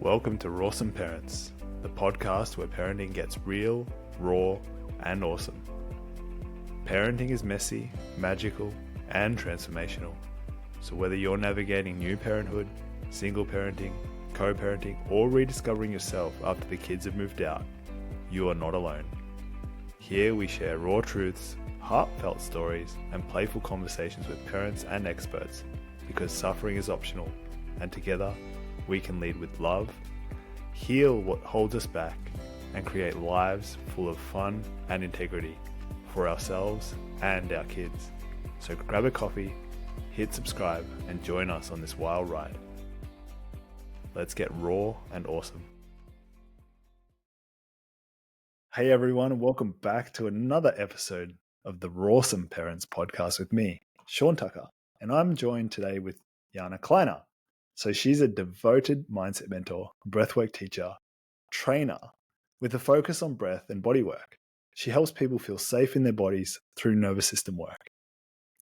Welcome to Rawsome Parents, the podcast where parenting gets real, raw, and awesome. Parenting is messy, magical, and transformational. So whether you're navigating new parenthood, single parenting, co-parenting, or rediscovering yourself after the kids have moved out, you are not alone. Here we share raw truths, heartfelt stories, and playful conversations with parents and experts, because suffering is optional, and together we can lead with love, heal what holds us back, and create lives full of fun and integrity for ourselves and our kids. So grab a coffee, hit subscribe, and join us on this wild ride. Let's get raw and awesome. Hey everyone, and welcome back to another episode of the Rawsome Parents podcast with me, Shaun Tucker, and I'm joined today with Janne Kleiner. So she's a devoted mindset mentor, breathwork teacher, trainer with a focus on breath and body work. She helps people feel safe in their bodies through nervous system work.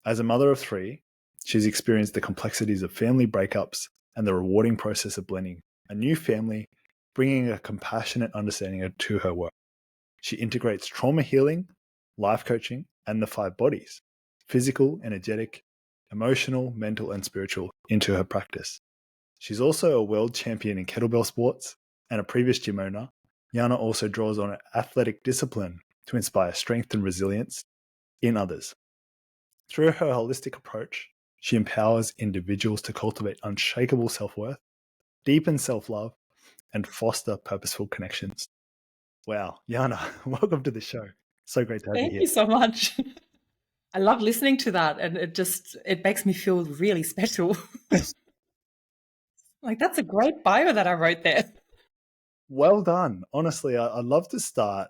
As a mother of three, she's experienced the complexities of family breakups and the rewarding process of blending a new family, bringing a compassionate understanding to her work. She integrates trauma healing, life coaching, and the 5 bodies, physical, energetic, emotional, mental, and spiritual, into her practice. She's also a world champion in kettlebell sports and a previous gym owner. Janne also draws on athletic discipline to inspire strength and resilience in others. Through her holistic approach, she empowers individuals to cultivate unshakable self-worth, deepen self-love, and foster purposeful connections. Wow, Janne, welcome to the show. So great to have you here. Thank you so much. I love listening to that, and it makes me feel really special. Like, that's a great bio that I wrote there. Well done. Honestly, I'd love to start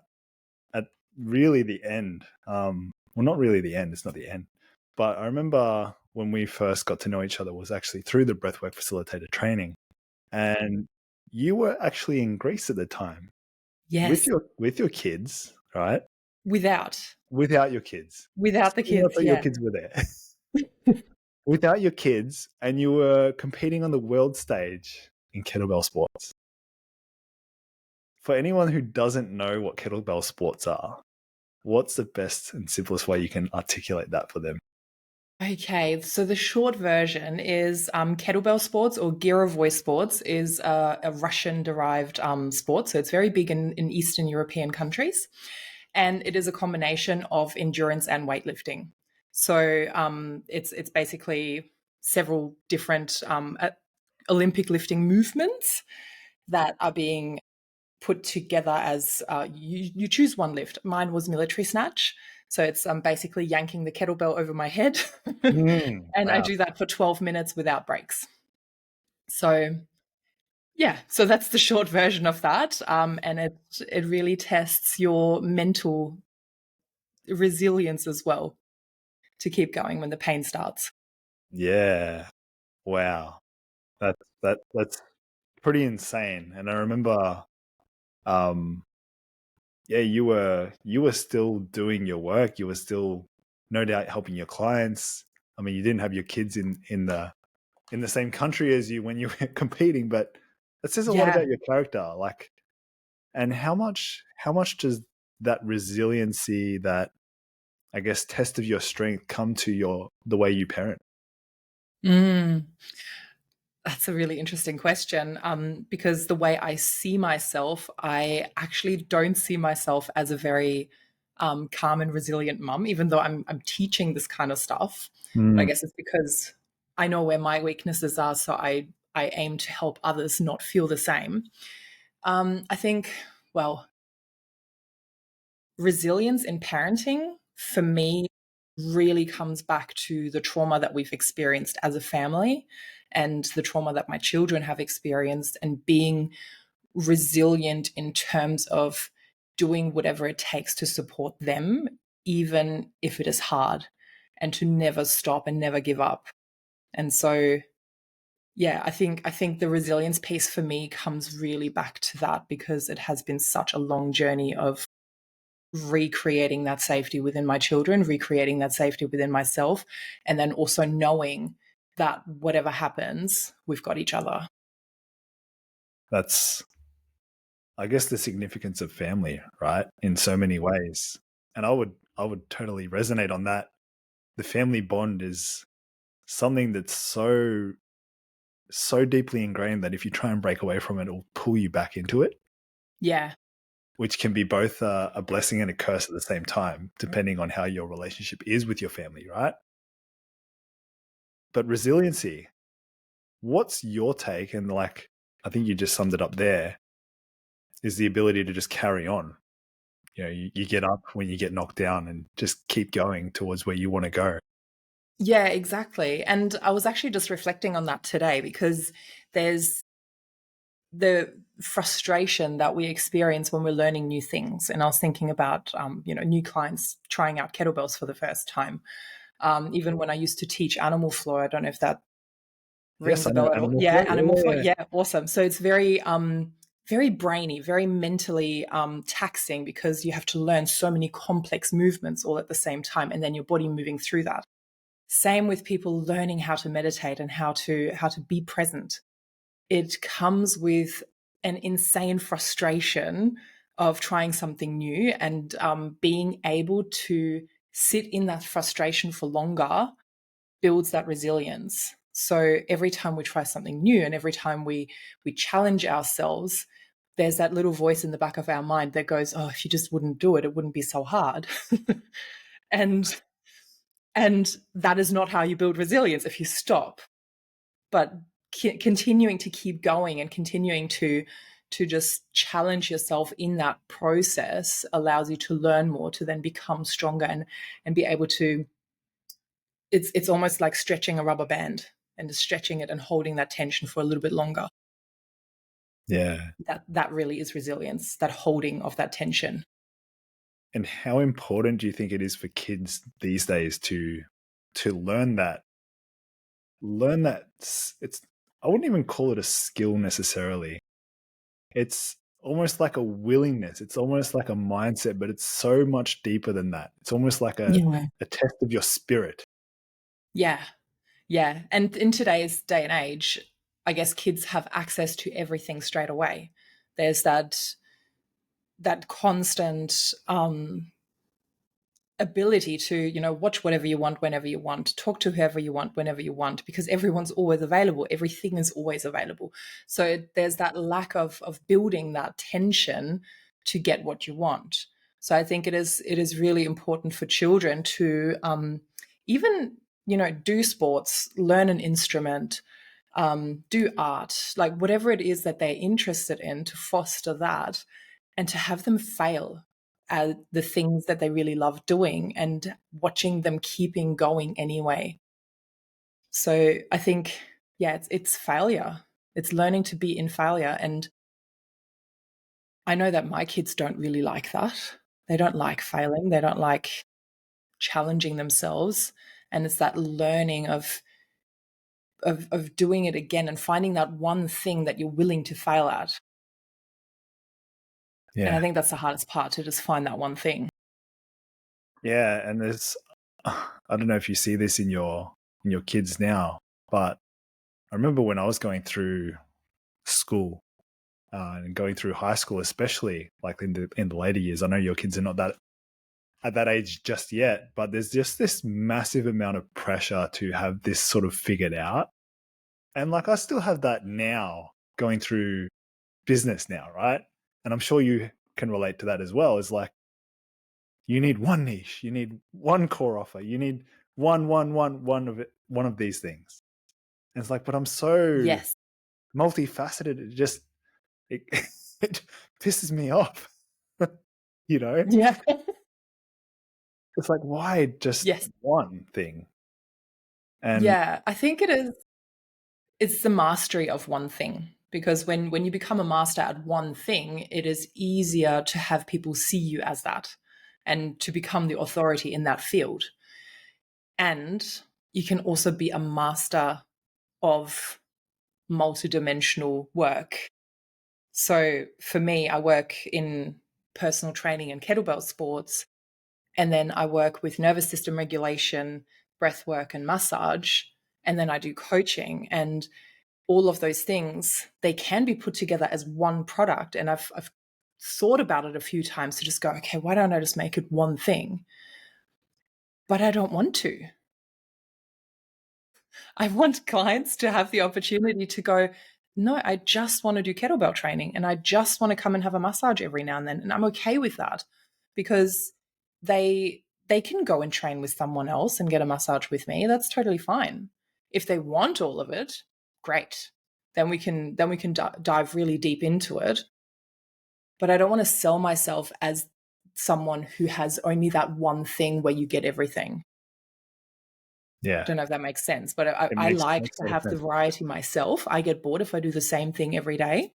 at really the end. Well, not really the end. It's not the end. But I remember when we first got to know each other was actually through the breathwork facilitator training. And you were actually in Greece at the time. Yes. With your kids, right? Without your kids. the kids, I thought your kids were there. Without your kids, and you were competing on the world stage in kettlebell sports. For anyone who doesn't know what kettlebell sports are, what's the best and simplest way you can articulate that for them? Okay, so the short version is kettlebell sports, or Girovoy sports, is a Russian-derived sport. So it's very big in Eastern European countries. And it is a combination of endurance and weightlifting. So it's basically several different Olympic lifting movements that are being put together as you choose one lift. Mine was military snatch. So it's basically yanking the kettlebell over my head. And wow. I do that for 12 minutes without breaks. So yeah, so that's the short version of that. And it really tests your mental resilience as well to keep going when the pain starts. Yeah. Wow. That's pretty insane. And I remember you were still doing your work. You were still no doubt helping your clients. I mean, you didn't have your kids in the same country as you when you were competing, but that says a lot about your character. Like, and how much does that resiliency, that I guess test of your strength, come to the way you parent? That's a really interesting question, because the way I see myself, I actually don't see myself as a very calm and resilient mum, even though I'm teaching this kind of stuff. But I guess it's because I know where my weaknesses are, so I aim to help others not feel the same. I think, well, resilience in parenting for me really comes back to the trauma that we've experienced as a family and the trauma that my children have experienced, and being resilient in terms of doing whatever it takes to support them, even if it is hard, and to never stop and never give up. And so, yeah, I think the resilience piece for me comes really back to that, because it has been such a long journey of recreating that safety within my children, recreating that safety within myself, and then also knowing that whatever happens, we've got each other. That's, I guess, the significance of family, right? In so many ways. And I would totally resonate on that. The family bond is something that's so deeply ingrained that if you try and break away from it, it'll pull you back into it, Yeah. which can be both a blessing and a curse at the same time, depending on how your relationship is with your family, right? But resiliency, what's your take? And like, I think you just summed it up there, is the ability to just carry on. You get up when you get knocked down and just keep going towards where you want to go. Yeah, exactly. And I was actually just reflecting on that today because there's the frustration that we experience when we're learning new things. And I was thinking about, new clients trying out kettlebells for the first time. Even when I used to teach animal flow, I don't know if that Yes, rings I a know bell at all. animal Yeah, flow. animal flow. Yeah. Yeah, awesome. So it's very, very brainy, very mentally taxing because you have to learn so many complex movements all at the same time, and then your body moving through that. Same with people learning how to meditate and how to be present. It comes with an insane frustration of trying something new and being able to sit in that frustration for longer builds that resilience. So every time we try something new and every time we challenge ourselves, there's that little voice in the back of our mind that goes, "Oh, if you just wouldn't do it, it wouldn't be so hard." and and that is not how you build resilience if you stop. But continuing to keep going and continuing to just challenge yourself in that process allows you to learn more, to then become stronger and be able to, it's almost like stretching a rubber band and just stretching it and holding that tension for a little bit longer. Yeah. That really is resilience, that holding of that tension. And how important do you think it is for kids these days to learn that it's, I wouldn't even call it a skill necessarily. It's almost like a willingness. It's almost like a mindset, but it's so much deeper than that. It's almost like Yeah. a test of your spirit. Yeah. Yeah. And in today's day and age, I guess kids have access to everything straight away. There's that constant ability to, watch whatever you want whenever you want, talk to whoever you want whenever you want, because everyone's always available, everything is always available. So there's that lack of building that tension to get what you want. So I think it is really important for children to even do sports, learn an instrument, do art, like whatever it is that they're interested in, to foster that and to have them fail at the things that they really love doing and watching them keeping going anyway. So I think, yeah, it's failure. It's learning to be in failure. And I know that my kids don't really like that. They don't like failing. They don't like challenging themselves. And it's that learning of doing it again and finding that one thing that you're willing to fail at. And I Yeah. think that's the hardest part, to just find that one thing. Yeah. And there's, I don't know if you see this in your kids now, but I remember when I was going through school and going through high school, especially like in the later years. I know your kids are not that at that age just yet, but there's just this massive amount of pressure to have this sort of figured out. And like I still have that now going through business now, right? And I'm sure you can relate to that as well. Is like you need one niche, you need one core offer, you need one of these things. And it's like, but I'm so Yes. multifaceted. It, it pisses me off. you know, Yeah. it's like, why just Yes. one thing? And Yeah. I think it's the mastery of one thing, because when you become a master at one thing, it is easier to have people see you as that and to become the authority in that field. And you can also be a master of multidimensional work. So for me, I work in personal training and kettlebell sports, and then I work with nervous system regulation, breath work, and massage, and then I do coaching. And all of those things, they can be put together as one product. And I've thought about it a few times to just go, okay, why don't I just make it one thing? But I don't want to. I want clients to have the opportunity to go, no, I just want to do kettlebell training and I just want to come and have a massage every now and then. And I'm okay with that because they can go and train with someone else and get a massage with me. That's totally fine. If they want all of it, great. Then we can dive really deep into it. But I don't want to sell myself as someone who has only that one thing where you get everything. Yeah. Don't know if that makes sense, but It I makes like to total have the sense. variety myself. I get bored if I do the same thing every day.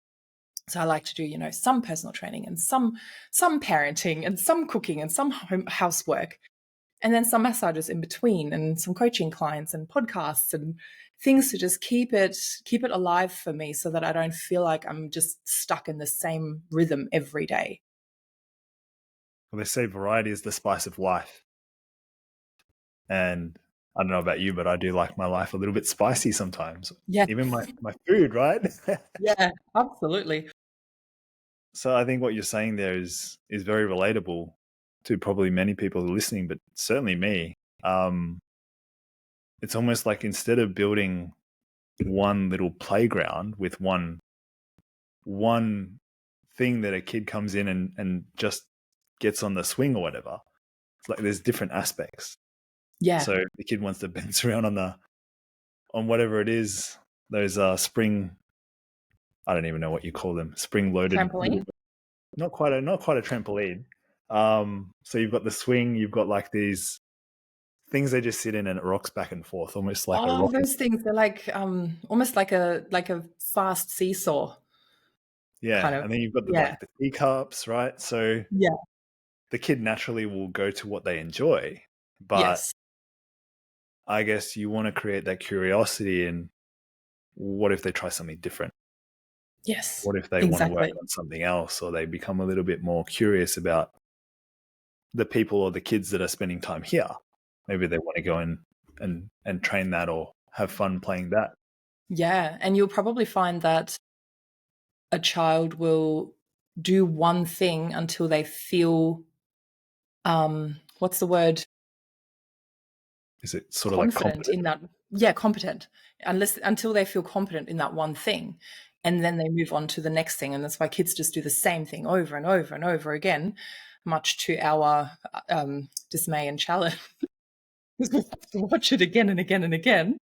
So I like to do, some personal training and some parenting and some cooking and some housework, and then some massages in between and some coaching clients and podcasts and things to just keep it alive for me so that I don't feel like I'm just stuck in the same rhythm every day. Well, they say variety is the spice of life. And I don't know about you, but I do like my life a little bit spicy sometimes. Yeah. Even my food, right? Yeah, absolutely. So I think what you're saying there is very relatable to probably many people who are listening, but certainly me. It's almost like instead of building one little playground with one thing that a kid comes in and just gets on the swing or whatever, it's like there's different aspects. Yeah. So the kid wants to bounce around on whatever it is, those spring, I don't even know what you call them, spring loaded, Trampoline. not quite a trampoline. So you've got the swing, you've got like these things they just sit in and it rocks back and forth, almost like a Oh, rocking. those things, they're like almost like a fast seesaw Yeah, kind of. and then you've got the Yeah. like the teacups, right? So Yeah. the kid naturally will go to what they enjoy, but Yes. I guess you want to create that curiosity and what if they try something different? Yes. What if they want to work Exactly. on something else, or they become a little bit more curious about the people or the kids that are spending time here? Maybe they want to go in and train that or have fun playing that. Yeah, and you'll probably find that a child will do one thing until they feel what's the word, Is it sort of like confident competent? in that. Yeah, competent, until they feel competent in that one thing, and then they move on to the next thing. And that's why kids just do the same thing over and over and over again, much to our dismay and challenge, because we have to watch it again and again and again.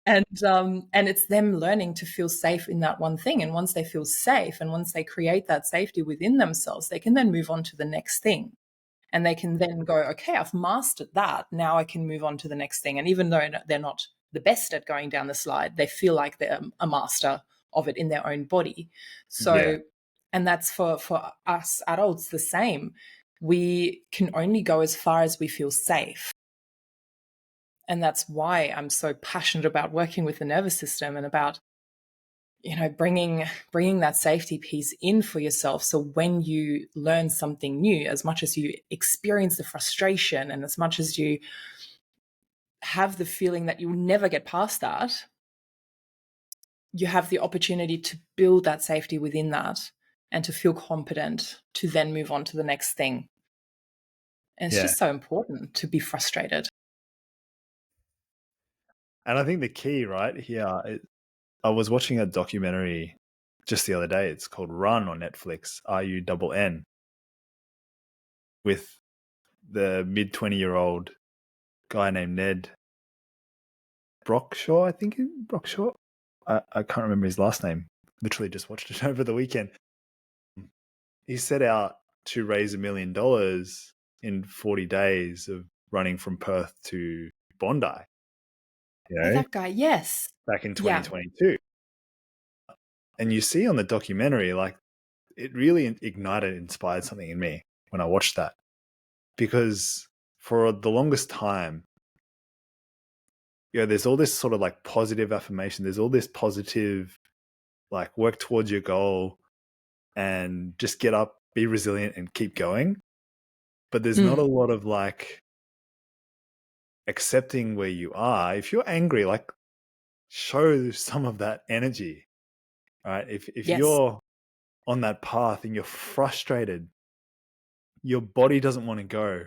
And it's them learning to feel safe in that one thing. And once they feel safe and once they create that safety within themselves, they can then move on to the next thing. And they can then go, okay, I've mastered that. Now I can move on to the next thing. And even though they're not the best at going down the slide, they feel like they're a master of it in their own body. Yeah, So, and that's for us adults the same. We can only go as far as we feel safe. And that's why I'm so passionate about working with the nervous system and about bringing that safety piece in for yourself. So when you learn something new, as much as you experience the frustration and as much as you have the feeling that you'll never get past that, you have the opportunity to build that safety within that and to feel competent to then move on to the next thing. And it's yeah. just so important to be frustrated. And I think the key right here, I was watching a documentary just the other day. It's called Run on Netflix, RUNN, with the mid 20-year-old guy named Ned Brockshaw, I think. Brockshaw? I can't remember his last name. Literally just watched it over the weekend. He set out to raise $1 million in 40 days of running from Perth to Bondi, Oh, that guy. Yes. back in Yeah. 2022. And you see on the documentary, like, it really ignited, inspired something in me when I watched that. Because for the longest time, there's all this sort of like positive affirmation. There's all this positive, like, work towards your goal and just get up, be resilient and keep going. But there's not a Mm. lot of like accepting where you are. If you're angry, like, show some of that energy, right? If Yes. you're on that path and you're frustrated, your body doesn't want to go,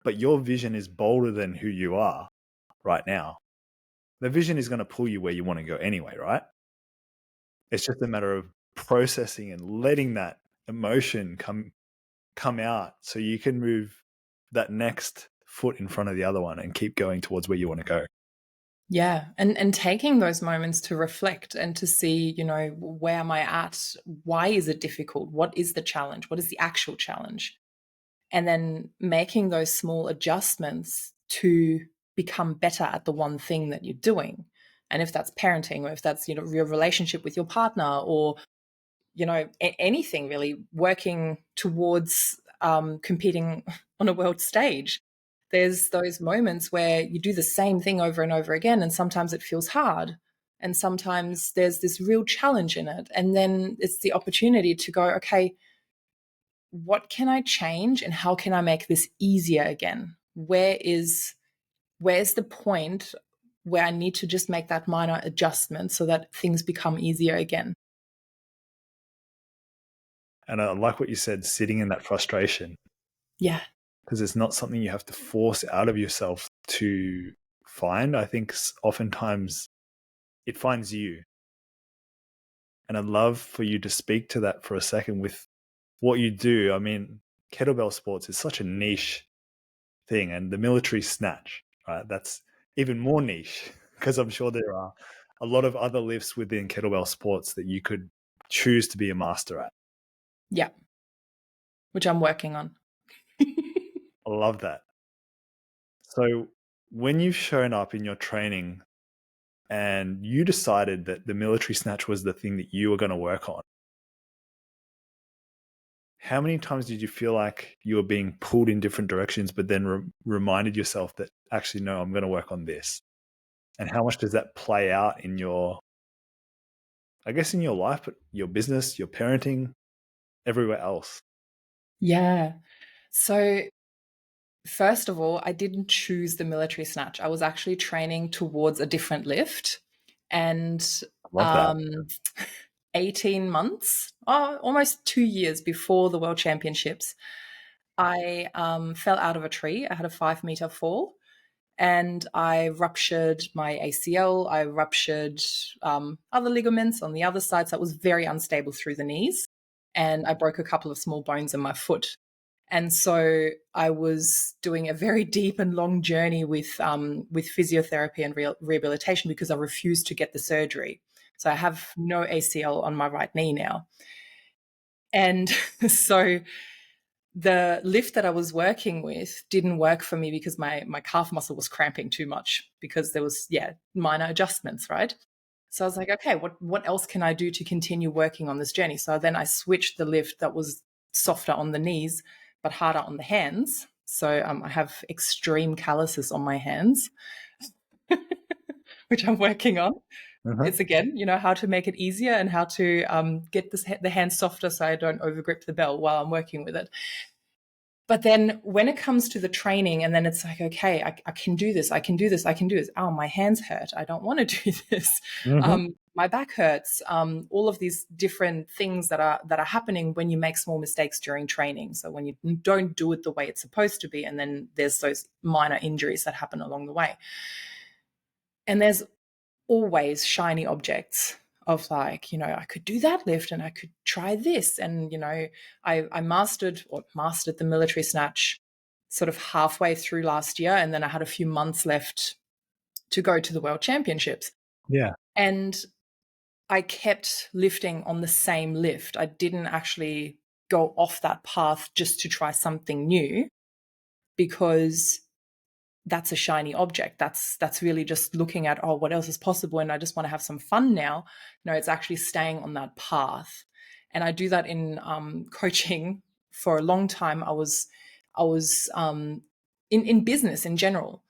but your vision is bolder than who you are right now. The vision is going to pull you where you want to go anyway, right? It's just a matter of processing and letting that emotion come out so you can move that next foot in front of the other one and keep going towards where you want to go. Yeah. And taking those moments to reflect and to see, where am I at? Why is it difficult? What is the challenge? What is the actual challenge? And then making those small adjustments to become better at the one thing that you're doing. And if that's parenting, or if that's, your relationship with your partner, or, anything really, working towards competing on a world stage. There's those moments where you do the same thing over and over again, and sometimes it feels hard. And sometimes there's this real challenge in it. And then it's the opportunity to go, okay, what can I change and how can I make this easier again? Where's the point where I need to just make that minor adjustment so that things become easier again? And I like what you said, sitting in that frustration, Yeah. because it's not something you have to force out of yourself to find. I think oftentimes it finds you. And I'd love for you to speak to that for a second with what you do. I mean, kettlebell sports is such a niche thing, and the military snatch, right? That's even more niche because I'm sure there are a lot of other lifts within kettlebell sports that you could choose to be a master at. Yeah. Which I'm working on. I love that. So when you've shown up in your training and you decided that the military snatch was the thing that you were going to work on, how many times did you feel like you were being pulled in different directions, but then reminded yourself that actually, no, I'm going to work on this? And how much does that play out in your, I guess, in your life, but your business, your parenting, everywhere else? Yeah. So, first of all, I didn't choose the military snatch. I was actually training towards a different lift. And I love that. um, 18 months, almost 2 years before the World Championships, I fell out of a tree. I had a 5 meter fall and I ruptured my ACL. I ruptured other ligaments on the other side. So it was very unstable through the knees. And I broke a couple of small bones in my foot. And so I was doing a very deep and long journey with physiotherapy and rehabilitation because I refused to get the surgery. So I have no ACL on my right knee now. And so the lift that I was working with didn't work for me because my calf muscle was cramping too much because there was, minor adjustments, right? So I was like, okay, what else can I do to continue working on this journey? So then I switched the lift that was softer on the knees but harder on the hands. So I have extreme calluses on my hands, which I'm working on. Mhm. It's again, how to make it easier and how to get the hands softer so I don't overgrip the bell while I'm working with it. But then when it comes to the training, and then it's like, okay, I can do this, I can do this, I can do this. Oh, my hands hurt. I don't want to do this. Mhm. My back hurts. All of these different things that are happening when you make small mistakes during training. So when you don't do it the way it's supposed to be, and then there's those minor injuries that happen along the way. And there's always shiny objects of like, I could do that lift and I could try this. And, I mastered the military snatch sort of halfway through last year. And then I had a few months left to go to the World Championships. Yeah. And I kept lifting on the same lift. I didn't actually go off that path just to try something new because that's a shiny object. That's really just looking at, oh, what else is possible, and I just want to have some fun now. No, it's actually staying on that path. And I do that in coaching for a long time. I was in business in general.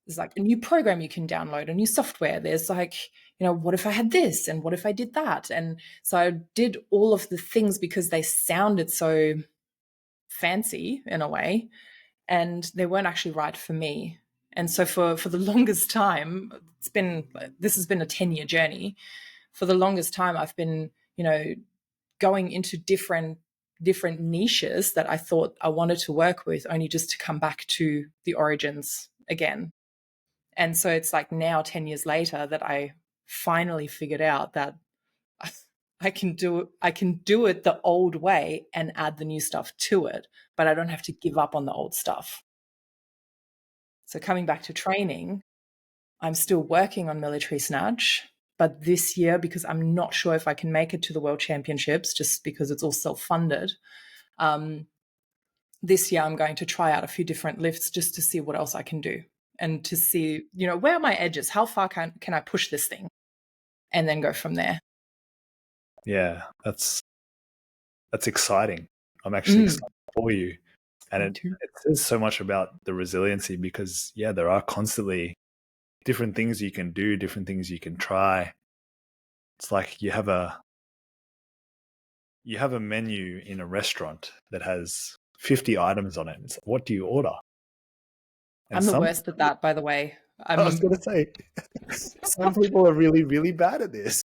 There's like a new program you can download, a new software. There's like, what if I had this and what if I did that? And so I did all of the things because they sounded so fancy in a way, and they weren't actually right for me. And so for the longest time, this has been a 10-year journey. For the longest time, I've been, going into different niches that I thought I wanted to work with, only just to come back to the origins again. And so it's like now 10 years later that I finally figured out that I can do it the old way and add the new stuff to it, but I don't have to give up on the old stuff. So coming back to training, I'm still working on military snatch, but this year, because I'm not sure if I can make it to the World Championships, just because it's all self-funded, this year I'm going to try out a few different lifts just to see what else I can do and to see, where are my edges? How far can I push this thing? And then go from there. Yeah, that's exciting. I'm actually excited for you. And it says so much about the resiliency because, there are constantly different things you can do, different things you can try. It's like you have a menu in a restaurant that has 50 items on it. It's like, what do you order? And I'm the worst at that, by the way. I was going to say, some people are really, really bad at this.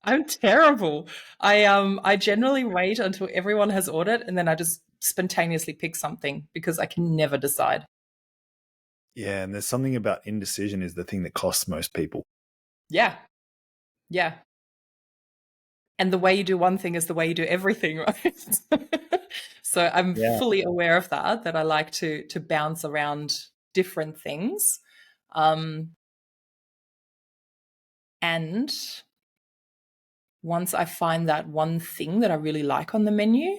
I'm terrible. I generally wait until everyone has ordered and then I just spontaneously pick something because I can never decide. Yeah, and there's something about indecision is the thing that costs most people. Yeah. Yeah. And the way you do one thing is the way you do everything, right? So I'm fully aware of that I like to bounce around different things. And once I find that one thing that I really like on the menu,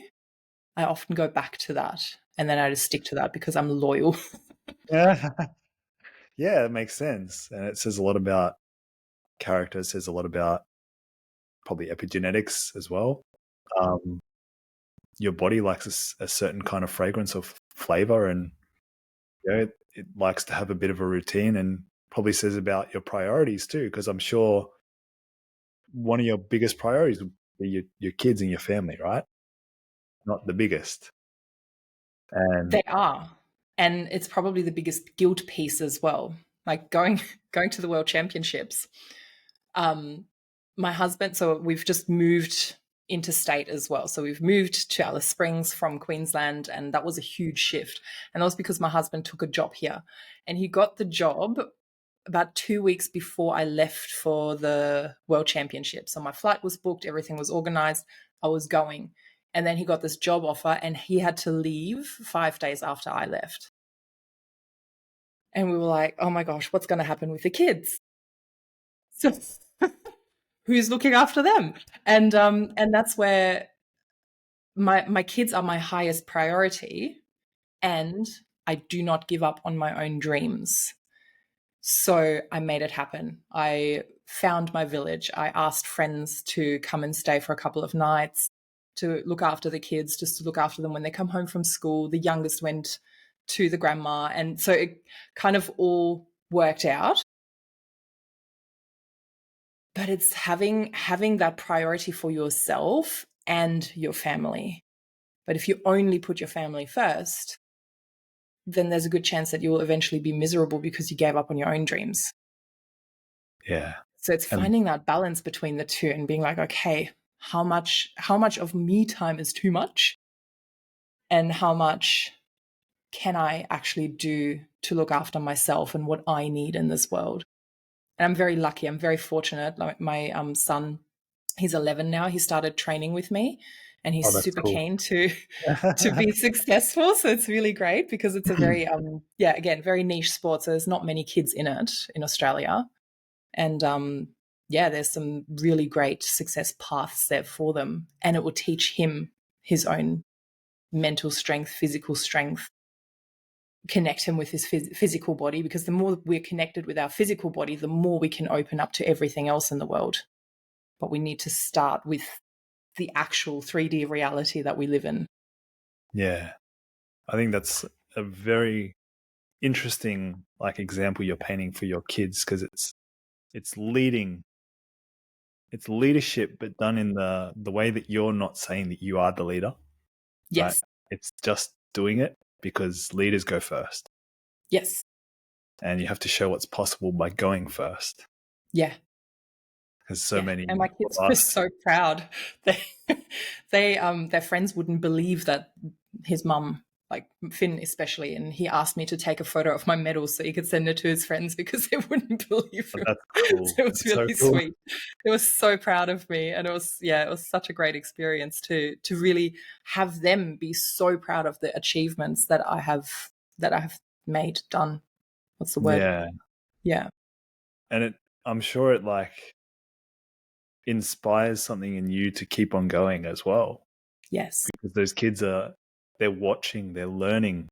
I often go back to that. And then I just stick to that because I'm loyal. Yeah, it makes sense. And it says a lot about character. It says a lot about probably epigenetics as well. Your body likes a certain kind of fragrance or flavor, and it likes to have a bit of a routine, and probably says about your priorities too, because I'm sure one of your biggest priorities would be your kids and your family, right? Not the biggest. And they are. And it's probably the biggest guilt piece as well. Like going to the World Championships. My husband, so we've just moved interstate as well. So we've moved to Alice Springs from Queensland, and that was a huge shift. And that was because my husband took a job here. And he got the job about 2 weeks before I left for the World Championship. So my flight was booked, everything was organized, I was going. And then he got this job offer and he had to leave 5 days after I left. And we were like, oh my gosh, what's going to happen with the kids? So who's looking after them? And that's where my kids are my highest priority, and I do not give up on my own dreams. So I made it happen. I found my village. I asked friends to come and stay for a couple of nights to look after the kids, just to look after them when they come home from school. The youngest went to the grandma. And so it kind of all worked out. But it's having that priority for yourself and your family. But if you only put your family first, then there's a good chance that you will eventually be miserable because you gave up on your own dreams. Yeah. So it's finding that balance between the two and being like, okay, how much of me time is too much? And how much can I actually do to look after myself and what I need in this world? And I'm very lucky. I'm very fortunate. Like my son, he's 11 now. He started training with me and he's super keen to be successful. So it's really great because it's a very, again, very niche sport. So there's not many kids in it in Australia. And there's some really great success paths there for them. And it will teach him his own mental strength, physical strength, connect him with his physical body, because the more we're connected with our physical body, the more we can open up to everything else in the world. But we need to start with the actual 3D reality that we live in. Yeah. I think that's a very interesting example you're painting for your kids, because it's leadership, but done in the way that you're not saying that you are the leader. Yes. Right? It's just doing it because leaders go first. Yes. and you have to show what's possible by going first. Yeah. Because so Yeah. many And my of kids were us, so proud. They their friends wouldn't believe that his mum, like Finn especially, and he asked me to take a photo of my medal so he could send it to his friends because they wouldn't believe him. that's cool. So it was That's so really cool. sweet. They were so proud of me, and it was such a great experience to really have them be so proud of the achievements that I have done. What's the word? Yeah. Yeah. And I'm sure it like inspires something in you to keep on going as well. Yes. Because those kids they're watching, they're learning,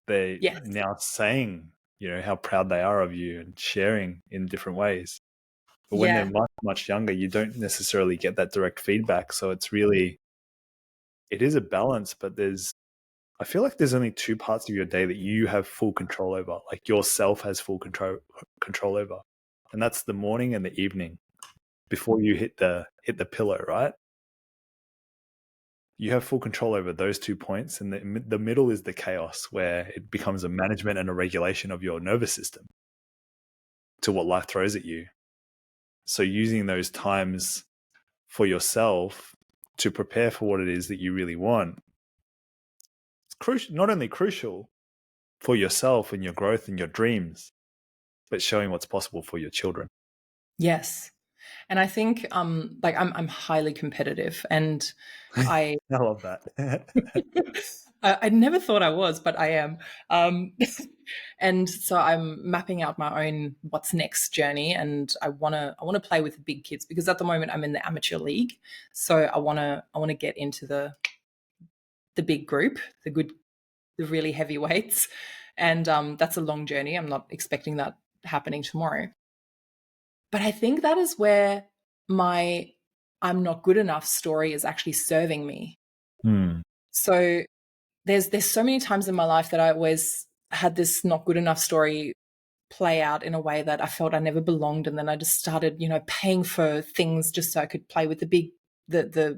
they're Yes. now saying, how proud they are of you and sharing in different ways. But when they're Yeah. much, much younger, you don't necessarily get that direct feedback. So it is a balance, but I feel like there's only two parts of your day that you have full control over, like yourself has full control over. And that's the morning and the evening before you hit the pillow, right? You have full control over those 2 points, and the middle is the chaos where it becomes a management and a regulation of your nervous system to what life throws at you. So using those times for yourself to prepare for what it is that you really want, it's crucial, not only crucial for yourself and your growth and your dreams, but showing what's possible for your children. Yes. And I think like I'm highly competitive, and I I love that. I never thought I was, but I am. Um, and so I'm mapping out my own what's next journey, and I wanna play with the big kids because at the moment I'm in the amateur league. So I wanna get into the big group, the really heavy weights, and that's a long journey. I'm not expecting that happening tomorrow. But I think that is where my I'm not good enough story is actually serving me. Hmm. So there's so many times in my life that I always had this not good enough story play out in a way that I felt I never belonged, and then I just started, paying for things just so I could play with the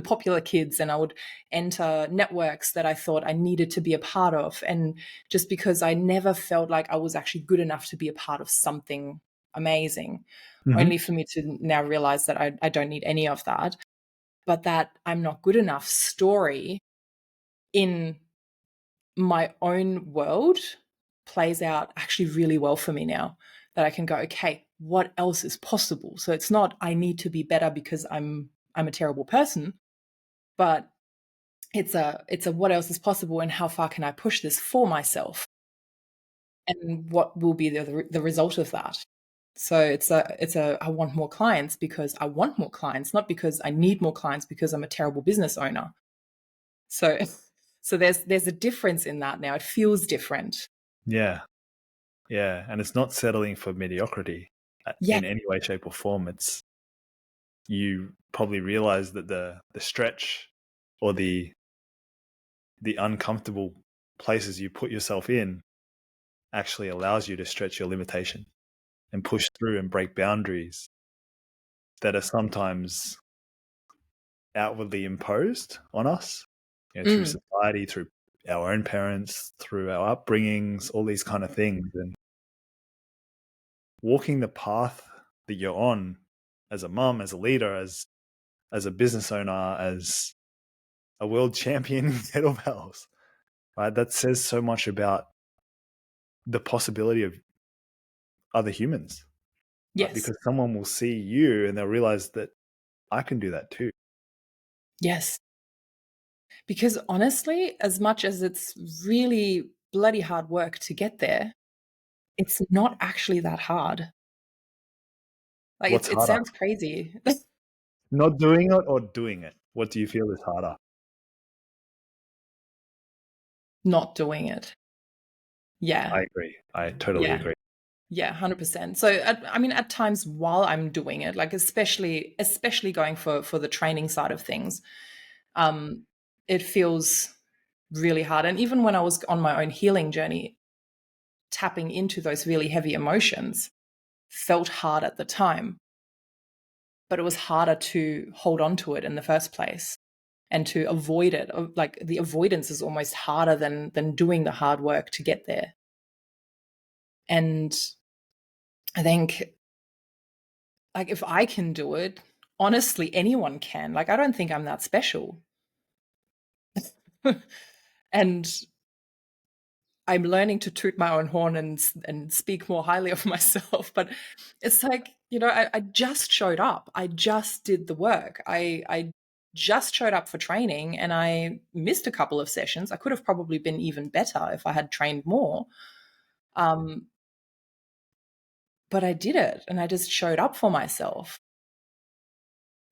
popular kids, and I would enter networks that I thought I needed to be a part of, and just because I never felt like I was actually good enough to be a part of something amazing, Mm-hmm. only for me to now realize that I don't need any of that, but that I'm not good enough story in my own world plays out actually really well for me now, that I can go, okay, what else is possible? So it's not I need to be better because I'm a terrible person, but it's a what else is possible and how far can I push this for myself, and what will be the result of that. So it's a I want more clients because I want more clients, not because I need more clients because I'm a terrible business owner. So so there's a difference in that now. It feels different. Yeah. Yeah. And it's not settling for mediocrity Yeah. in any way, shape, or form. You probably realize that the stretch or the uncomfortable places you put yourself in actually allows you to stretch your limitation and push through and break boundaries that are sometimes outwardly imposed on us, through Mm. society, through our own parents, through our upbringings, all these kind of things. And walking the path that you're on as a mum, as a leader, as a business owner, as a world champion in kettlebells, right? That says so much about the possibility of other humans, right? Yes. Because someone will see you and they'll realize that I can do that too. Yes. Because honestly, as much as it's really bloody hard work to get there, it's not actually that hard. Like What's it harder? sounds crazy. Not doing it or doing it? What do you feel is harder? Not doing it. Yeah. I agree. I totally Yeah. agree. Yeah, 100%. So I mean at times while I'm doing it, like especially going for the training side of things, um it feels really hard. And even when I was on my own healing journey, tapping into those really heavy emotions felt hard at the time, but it was harder to hold on to it in the first place and to avoid it. Like the avoidance is almost harder than doing the hard work to get there. And I think, like, if I can do it, honestly, anyone can. Like, I don't think I'm that special. And I'm learning to toot my own horn and speak more highly of myself. But it's like, I just showed up. I just did the work. I just showed up for training, and I missed a couple of sessions. I could have probably been even better if I had trained more. But I did it, and I just showed up for myself.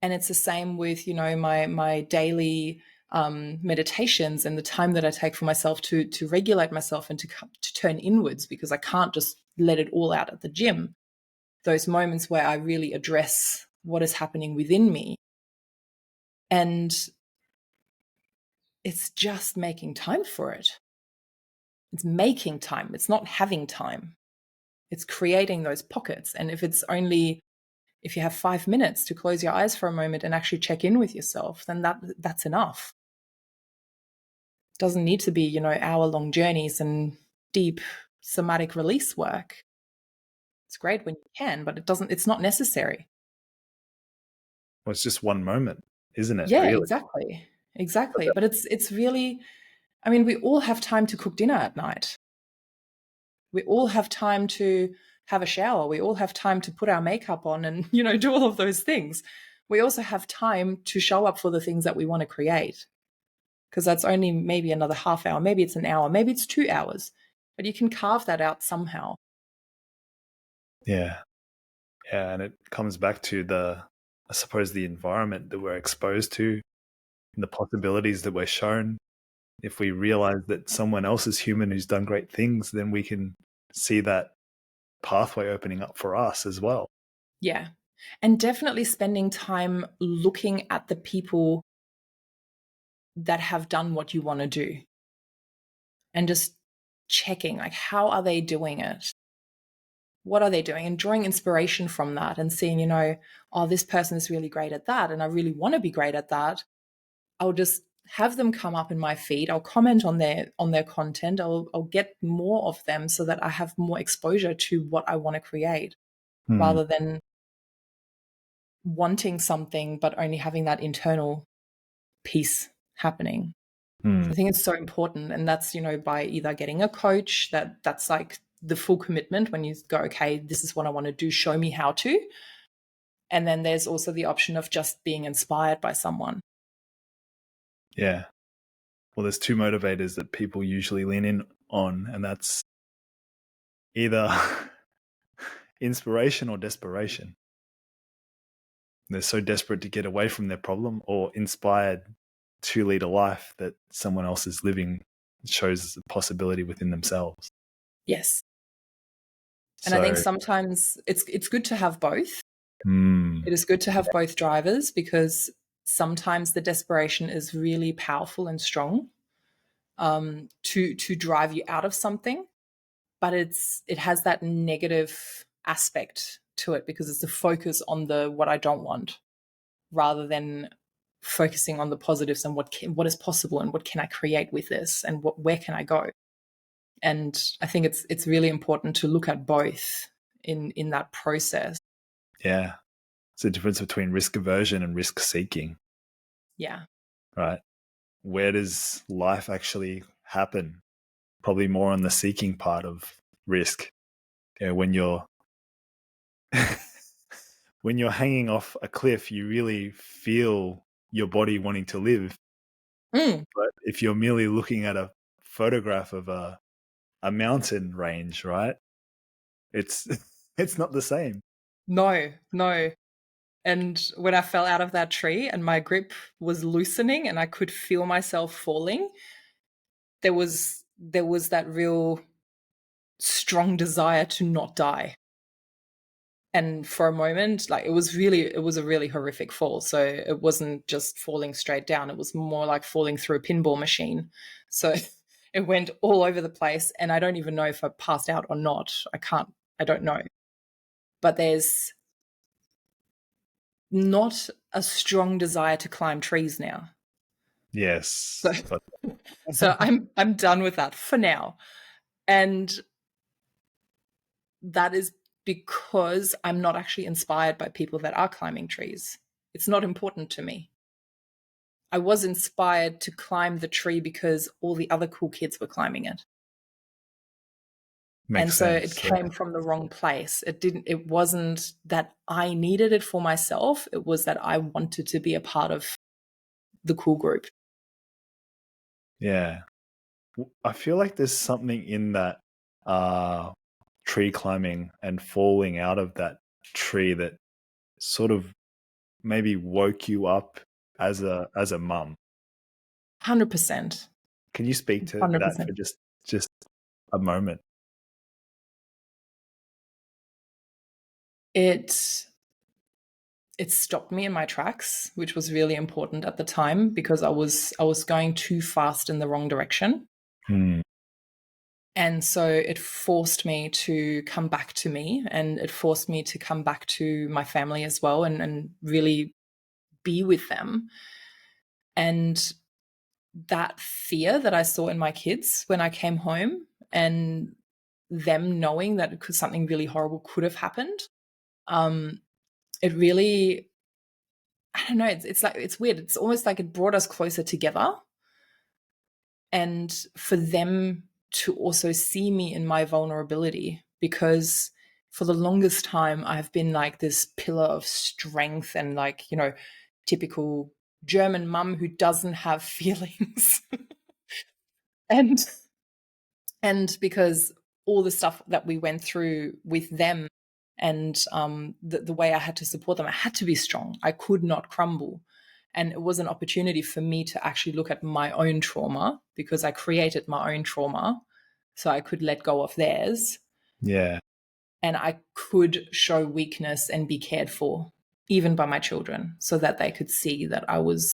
And it's the same with, my daily meditations and the time that I take for myself to regulate myself and to turn inwards, because I can't just let it all out at the gym. Those moments where I really address what is happening within me. And it's just making time for it. It's making time. It's not having time. It's creating those pockets. And if you have 5 minutes to close your eyes for a moment and actually check in with yourself, then that's enough. It doesn't need to be, hour-long journeys and deep somatic release work. It's great when you can, but it's not necessary. Well, it's just one moment, isn't it? Yeah, Really? exactly. But it's really, I mean, we all have time to cook dinner at night. We all have time to have a shower. We all have time to put our makeup on and, do all of those things. We also have time to show up for the things that we want to create, because that's only maybe another half hour. Maybe it's an hour. Maybe it's 2 hours. But you can carve that out somehow. Yeah. Yeah. And it comes back to I suppose, the environment that we're exposed to and the possibilities that we're shown. If we realize that someone else is human who's done great things, then we can see that pathway opening up for us as well. Yeah. And definitely spending time looking at the people that have done what you want to do and just checking, like, how are they doing it? What are they doing? And drawing inspiration from that and seeing, oh, this person is really great at that, and I really want to be great at that. I'll just have them come up in my feed. I'll comment on their content. I'll get more of them so that I have more exposure to what I want to create, rather than wanting something but only having that internal piece happening. So I think it's so important. And that's, by either getting a coach, that's like the full commitment when you go, okay, this is what I want to do, show me how to. And then there's also the option of just being inspired by someone. Yeah. Well, there's two motivators that people usually lean in on, and that's either inspiration or desperation. They're so desperate to get away from their problem, or inspired to lead a life that someone else is living, shows a possibility within themselves. Yes. And I think sometimes it's good to have both. It is good to have both drivers, because sometimes the desperation is really powerful and strong, to drive you out of something, but it has that negative aspect to it, because it's a focus on what I don't want, rather than focusing on the positives and what is possible and what can I create with this, and where can I go. And I think it's really important to look at both in that process. Yeah. It's the difference between risk aversion and risk seeking. Yeah. Right. Where does life actually happen? Probably more on the seeking part of risk. When you're when you're hanging off a cliff, you really feel your body wanting to live. But if you're merely looking at a photograph of a mountain range, right? It's it's not the same. No. And when I fell out of that tree and my grip was loosening and I could feel myself falling, there was that real strong desire to not die. And for a moment, like, it was a really horrific fall. So it wasn't just falling straight down. It was more like falling through a pinball machine. So it went all over the place. And I don't even know if I passed out or not. I don't know. But there's not a strong desire to climb trees now. Yes. So I'm done with that for now. And that is because I'm not actually inspired by people that are climbing trees. It's not important to me. I was inspired to climb the tree because all the other cool kids were climbing it. And Makes so it sense. came from the wrong place. It wasn't that I needed it for myself. It was that I wanted to be a part of the cool group. Yeah. I feel like there's something in that tree climbing and falling out of that tree that sort of maybe woke you up as a mum. 100%. Can you speak to that 100%. for just a moment? It stopped me in my tracks, which was really important at the time because I was going too fast in the wrong direction. Hmm. And so it forced me to come back to me, and it forced me to come back to my family as well, and really be with them. And that fear that I saw in my kids when I came home, and them knowing that something really horrible could have happened, it really, I don't know, it's like, it's weird. It's almost like it brought us closer together. And for them to also see me in my vulnerability, because for the longest time I've been like this pillar of strength and, like, typical German mum who doesn't have feelings. and and because all the stuff that we went through with them, and the way I had to support them, I had to be strong. I could not crumble. And it was an opportunity for me to actually look at my own trauma, because I created my own trauma so I could let go of theirs, Yeah. and I could show weakness and be cared for, even by my children, so that they could see that I was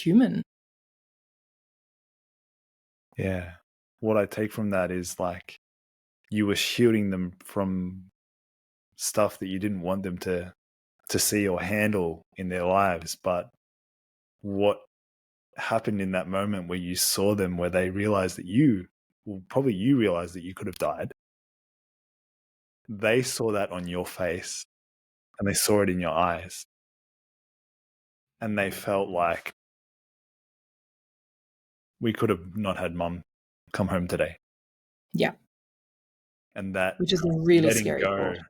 human. Yeah. What I take from that is like you were shielding them from stuff that you didn't want them to see or handle in their lives. But what happened in that moment where you saw them, where they realized that probably you realized that you could have died. They saw that on your face and they saw it in your eyes. And they felt like we could have not had mum come home today. Yeah. And that Which is a really letting scary go, thought.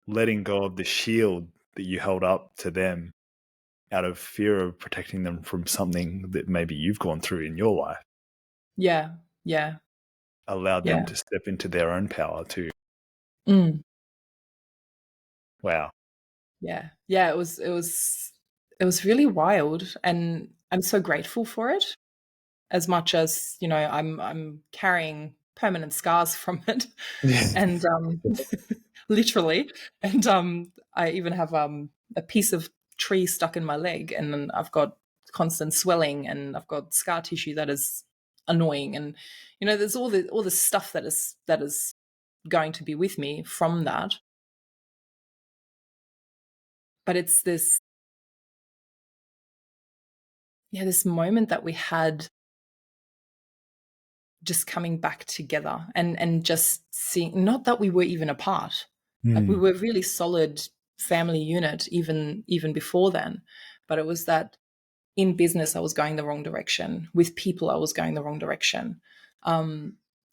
letting go of the shield that you held up to them out of fear of protecting them from something that maybe you've gone through in your life, Yeah. Yeah. allowed them Yeah. to step into their own power too. Mm. Wow. Yeah. Yeah. It was really wild, and I'm so grateful for it. As much as, I'm carrying permanent scars from it, and literally, and I even have a piece of tree stuck in my leg, and then I've got constant swelling, and I've got scar tissue that is annoying, and there's all the stuff that is going to be with me from that. But it's this moment that we had, just coming back together, and just seeing, not that we were even apart, like we Mm. were a really solid family unit even before then, but it was that in business I was going the wrong direction, with people I was going the wrong direction.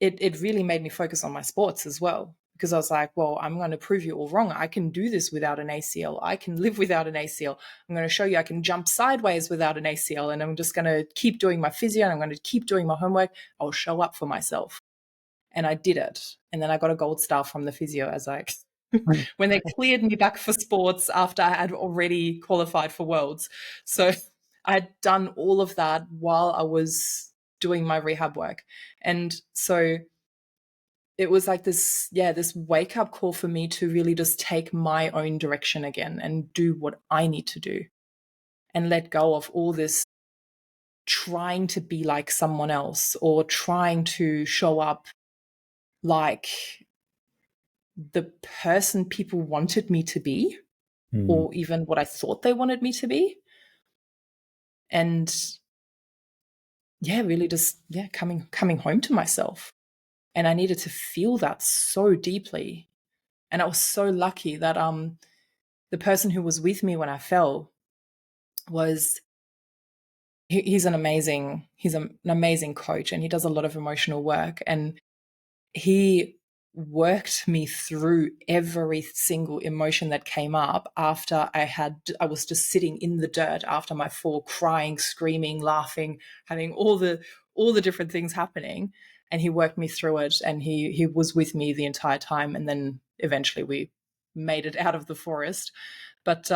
It really made me focus on my sports as well, because I was like, well, I'm going to prove you all wrong. I can do this without an ACL. I can live without an ACL. I'm going to show you I can jump sideways without an ACL, and I'm just going to keep doing my physio, and I'm going to keep doing my homework. I'll show up for myself. And I did it. And then I got a gold star from the physio, as when they cleared me back for sports after I had already qualified for Worlds. So I had done all of that while I was doing my rehab work. And so it was like this wake up call for me to really just take my own direction again and do what I need to do, and let go of all this trying to be like someone else, or trying to show up like the person people wanted me to be, Mm. or even what I thought they wanted me to be. And really just coming home to myself. And I needed to feel that so deeply. And I was so lucky that the person who was with me when I fell was he's an amazing coach, and he does a lot of emotional work, and he worked me through every single emotion that came up after I was just sitting in the dirt after my fall, crying, screaming, laughing, having all the different things happening. And he worked me through it, and he was with me the entire time, and then eventually we made it out of the forest. But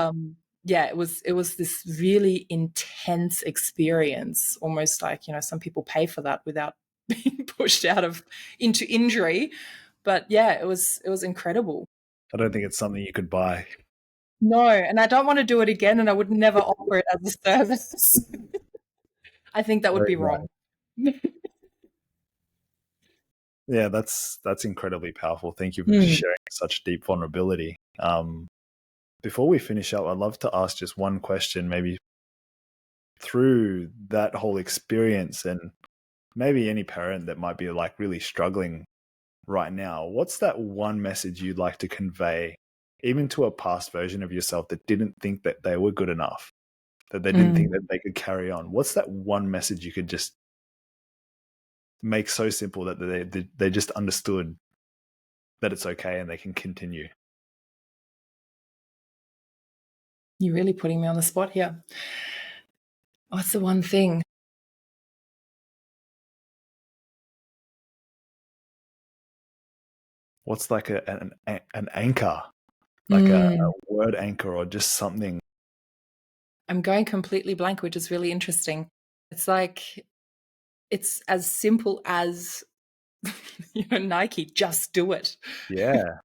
yeah, it was this really intense experience, almost like, some people pay for that without being pushed into injury. But yeah, it was incredible. I don't think it's something you could buy. No, and I don't want to do it again, and I would never offer it as a service. I think that would Very be right. wrong. Yeah, that's incredibly powerful. Thank you for Mm. sharing such deep vulnerability. Before we finish up, I'd love to ask just one question, maybe through that whole experience, and maybe any parent that might be like really struggling right now. What's that one message you'd like to convey, even to a past version of yourself that didn't think that they were good enough, that they didn't think Mm. that they could carry on? What's that one message you could just make so simple that they just understood that it's okay and they can continue? You're really putting me on the spot here. What's the one thing? What's like an anchor, like a Mm. word anchor, or just something? I'm going completely blank, which is really interesting. It's like it's as simple as Nike, just do it. Yeah,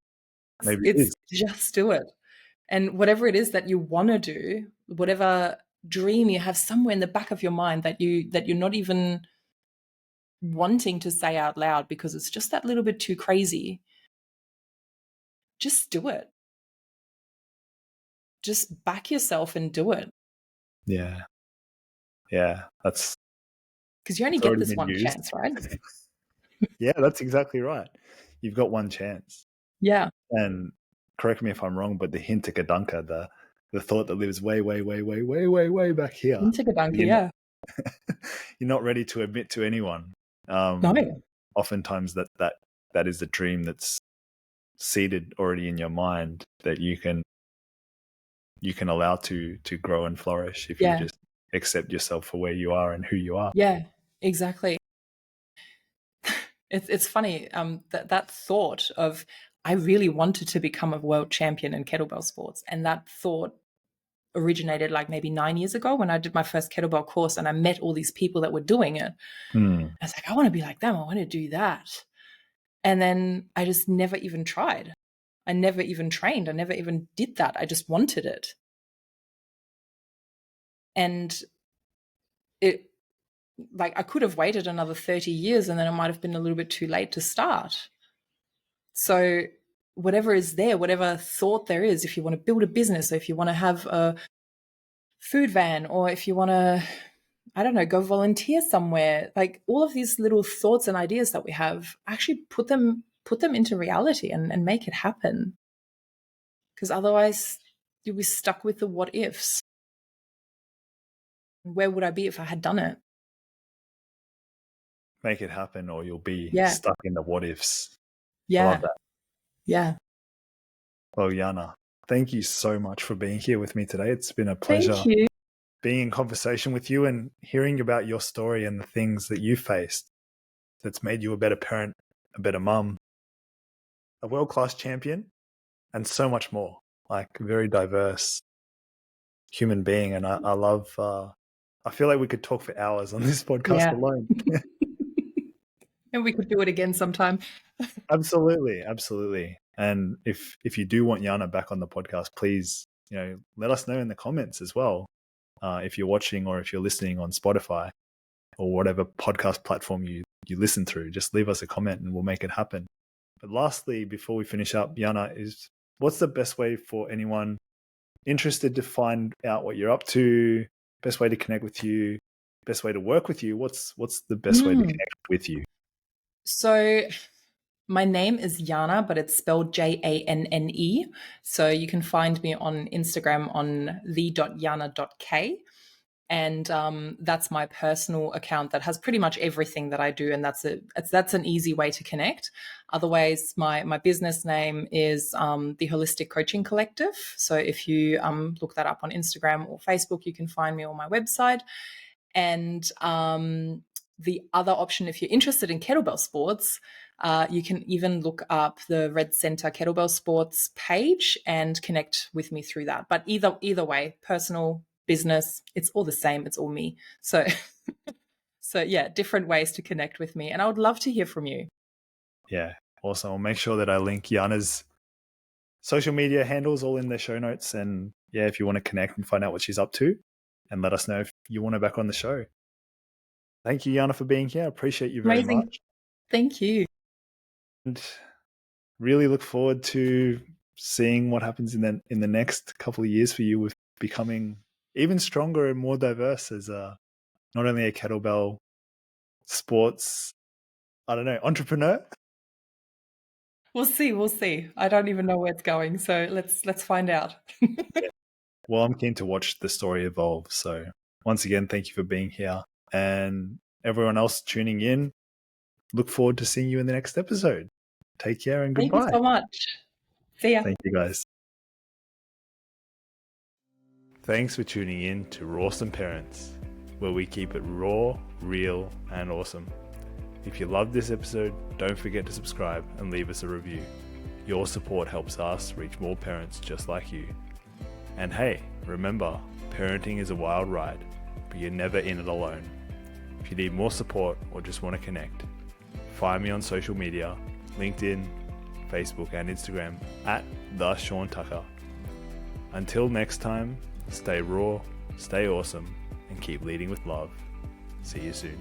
maybe it It's is. just do it. And whatever it is that you want to do, whatever dream you have somewhere in the back of your mind that you're not even wanting to say out loud because it's just that little bit too crazy, just do it. Just back yourself and do it, Yeah, yeah, that's because you only it's get already this been one used. chance, right? Yeah, that's exactly right. You've got one chance. Yeah. And correct me if I'm wrong, but the hintergedanke, the thought that lives way, way, way, way, way, way, way back here, Intigadanke, you're not yeah. you're not ready to admit to anyone. No. Oftentimes that is the dream that's seated already in your mind that you can allow to grow and flourish if you Yeah. just accept yourself for where you are and who you are. Yeah, exactly. It's funny, that thought of I really wanted to become a world champion in kettlebell sports, and that thought originated like maybe 9 years ago when I did my first kettlebell course and I met all these people that were doing it. Hmm. I was like, I want to be like them. I want to do that. And then I just never even tried. I never even trained. I never even did that. I just wanted it. And it, like, I could have waited another 30 years and then it might have been a little bit too late to start. So, whatever is there, whatever thought there is, if you want to build a business, or if you want to have a food van, or if you want to, I don't know, go volunteer somewhere, like all of these little thoughts and ideas that we have, actually put them into reality and make it happen. Because otherwise you'll be stuck with the what ifs. Where would I be if I had done it? Make it happen, or you'll be Yeah. stuck in the what ifs. I love Yeah. that. Yeah. Well, Yana, thank you so much for being here with me today. It's been a pleasure Thank you. being in conversation with you and hearing about your story and the things that you faced that's made you a better parent, a better mum, a world-class champion, and so much more. Like a very diverse human being. And I love, I feel like we could talk for hours on this podcast Yeah. alone. And we could do it again sometime. Absolutely. Absolutely. And if you do want Yana back on the podcast, please, let us know in the comments as well. If you're watching or if you're listening on Spotify or whatever podcast platform you listen through, just leave us a comment and we'll make it happen. But lastly, before we finish up, Yana, what's the best way for anyone interested to find out what you're up to, best way to connect with you, best way to work with you, what's the best way to connect with you? So my name is Janne, but it's spelled Janne. So you can find me on Instagram on the.janne.k. And that's my personal account that has pretty much everything that I do, and that's an easy way to connect. Otherwise, my business name is the Holistic Coaching Collective. So if you look that up on Instagram or Facebook, you can find me on my website. And the other option, if you're interested in kettlebell sports, you can even look up the Red Center Kettlebell Sports page and connect with me through that. But either way, personal, business, it's all the same. It's all me. So, so yeah, different ways to connect with me. And I would love to hear from you. Yeah, awesome. I'll make sure that I link Janne's social media handles all in the show notes. And yeah, if you want to connect and find out what she's up to, and let us know if you want her back on the show. Thank you, Janne, for being here. I appreciate you very Amazing. much. Thank you. And really look forward to seeing what happens in the next couple of years for you with becoming even stronger and more diverse as not only a kettlebell sports, entrepreneur. We'll see. I don't even know where it's going. So let's find out. Well, I'm keen to watch the story evolve. So once again, thank you for being here. And everyone else tuning in, look forward to seeing you in the next episode. Take care and goodbye. Thank you so much. See ya. Thank you, guys. Thanks for tuning in to Rawsome Parents, where we keep it raw, real, and awesome. If you loved this episode, don't forget to subscribe and leave us a review. Your support helps us reach more parents just like you. And hey, remember, parenting is a wild ride, but you're never in it alone. If you need more support or just want to connect, find me on social media, LinkedIn, Facebook, and Instagram at the Shaun Tucker. Until next time, stay raw, stay awesome, and keep leading with love. See you soon.